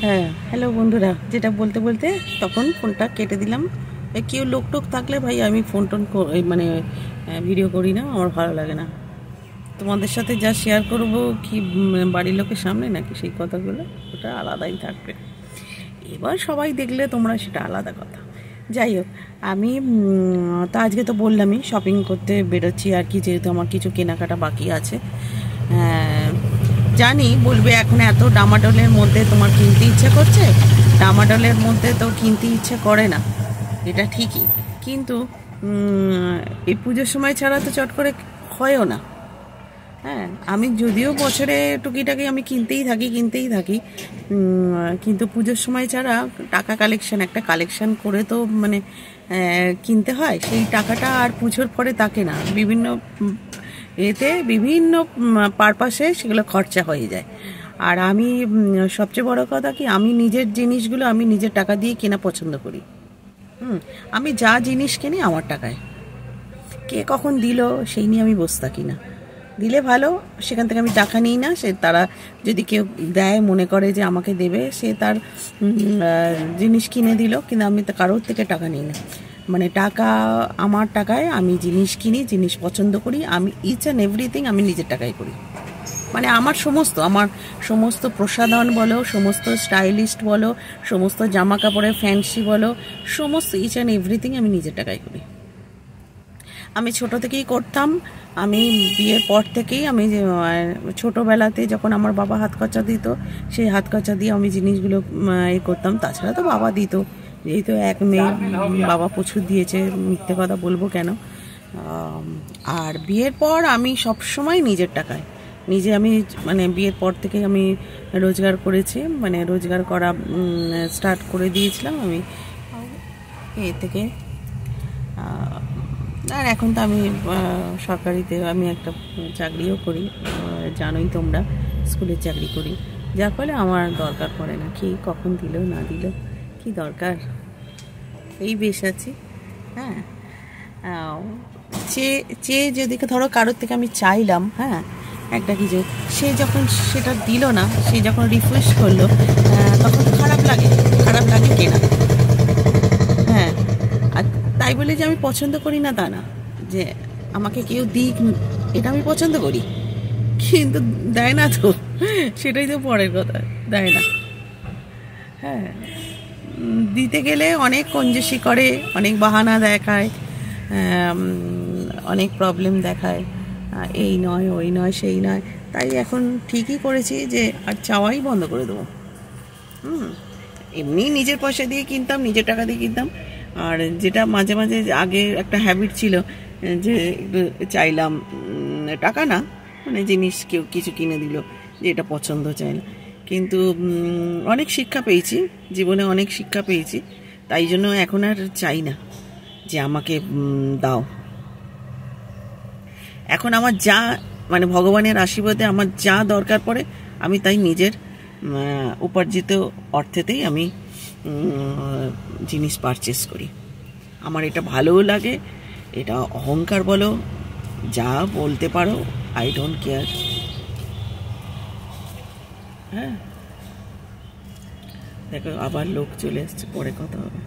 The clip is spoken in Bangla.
হ্যাঁ, হ্যালো বন্ধুরা, যেটা বলতে বলতে তখন ফোনটা কেটে দিলাম। কেউ লোক টোক থাকলে ভাই আমি ফোন টোন মানে ভিডিও করি না, আমার ভালো লাগে না। তোমাদের সাথে যা শেয়ার করব কি বাড়ির লোকের সামনে নাকি সেই কথাগুলো, ওটা আলাদাই থাকবে। এবার সবাই দেখলে তোমরা সেটা আলাদা কথা। যাই হোক, আমি তা আজকে তো বললামই শপিং করতে বেরোচ্ছি আর কি, যেহেতু আমার কিছু কেনাকাটা বাকি আছে। জানি বলবে এখন এত ডামাডোলের মধ্যে তোমার কিনতে ইচ্ছা করছে, ডামাডোলের মধ্যে তো কিনতে ইচ্ছা করে না, এটা ঠিকই। কিন্তু এই পুজোর সময় ছাড়া তো চট করে হয়ও না। হ্যাঁ, আমি যদিও বছরে টুকিটাকি আমি কিনতেই থাকি, কিন্তু পুজোর সময় ছাড়া টাকা একটা কালেকশন করে তো মানে কিনতে হয়। সেই টাকাটা আর পুজোর পরে থাকে না, বিভিন্ন বিভিন্ন পারপাসে সেগুলো খরচা হয়ে যায়। আর আমি সবচেয়ে বড় কথা কি, আমি নিজের জিনিসগুলো আমি নিজের টাকা দিয়ে কেনা পছন্দ করি। আমি যা জিনিস কিনি আমার টাকায়, কে কখন দিল সেই নিয়ে আমি বসে থাকি না। দিলে ভালো, সেখান থেকে আমি টাকা নিই না। সে তারা যদি কেউ দেয়, মনে করে যে আমাকে দেবে, সে তার জিনিস কিনে দিল, কিন্তু আমি তো কারোর থেকে টাকা নিই না। মানে টাকা আমার টাকায় আমি জিনিস কিনি, জিনিস পছন্দ করি, আমি ইচ অ্যান্ড এভরিথিং আমি নিজের টাকায় করি। মানে আমার সমস্ত প্রসাধন বলো, সমস্ত স্টাইলিস্ট বলো, সমস্ত জামা কাপড়ের ফ্যান্সি বলো, সমস্ত ইচ অ্যান্ড এভরিথিং আমি নিজের টাকায় করি। আমি ছোট থেকেই করতাম। আমি বিয়ের পর থেকেই আমি ছোটোবেলাতে যখন আমার বাবা হাত খরচা দিত, সেই হাত খরচা দিয়ে আমি জিনিসগুলো করতাম। তাছাড়া তো বাবা দিত, যেহেতু এক মেয়ে, বাবা প্রচুর দিয়েছে, মিথ্যে কথা বলবো কেন। আর বিয়ের পর আমি সবসময় নিজের টাকায় আমি মানে বিয়ের পর থেকে আমি রোজগার করেছি, মানে রোজগার করা স্টার্ট করে দিয়েছিলাম আমি এ থেকে। আর এখন তো আমি সরকারিতে আমি একটা চাকরিও করি, জানোই তোমরা, স্কুলের চাকরি করি, যার ফলে আমার দরকার পড়ে না কি কখন দিল না দিল, কি দরকার, এই বেশ আছি। হ্যাঁ, চেয়ে যদি ধরো কারোর থেকে আমি চাইলাম, হ্যাঁ, একটা কিছু, সে যখন সেটা দিল না, সে যখন রিফিউজ করলো, তখন খারাপ লাগে কেনা। হ্যাঁ, আর তাই বলে যে আমি পছন্দ করি না তা না, যে আমাকে কেউ দিক, এটা আমি পছন্দ করি, কিন্তু দেয় না তো, সেটাই তো পরের কথা, দেয় না। হ্যাঁ, দিতে গেলে অনেক কঞ্জুসি করে, অনেক বাহানা দেখায়, অনেক প্রবলেম দেখায়, এই নয় ওই নয় সেই নয়। তাই এখন ঠিকই করেছি যে আর চাওয়াই বন্ধ করে দেবো। এমনি নিজের পয়সা দিয়ে কিনতাম, নিজের টাকা দিয়ে কিনতাম। আর যেটা মাঝে মাঝে আগে একটা হ্যাবিট ছিল, যে চাইলাম, টাকা না, মানে জিনিস কেউ কিছু কিনে দিল, যে এটা পছন্দ চাই না, কিন্তু অনেক শিক্ষা পেয়েছি জীবনে, অনেক শিক্ষা পেয়েছি। তাই জন্য এখন আর চাই না যে আমাকে দাও। এখন আমার যা মানে ভগবানের আশীর্বাদে আমার যা দরকার পড়ে, আমি তাই নিজের উপার্জিত অর্থেতেই আমি জিনিস পারচেস করি। আমার এটা ভালোও লাগে, এটা অহংকার বলো, যা বলতে পারো, আই ডোন্ট কেয়ার। হ্যাঁ, দেখো আবার লোক চলে আসছে, পরে কথা হবে।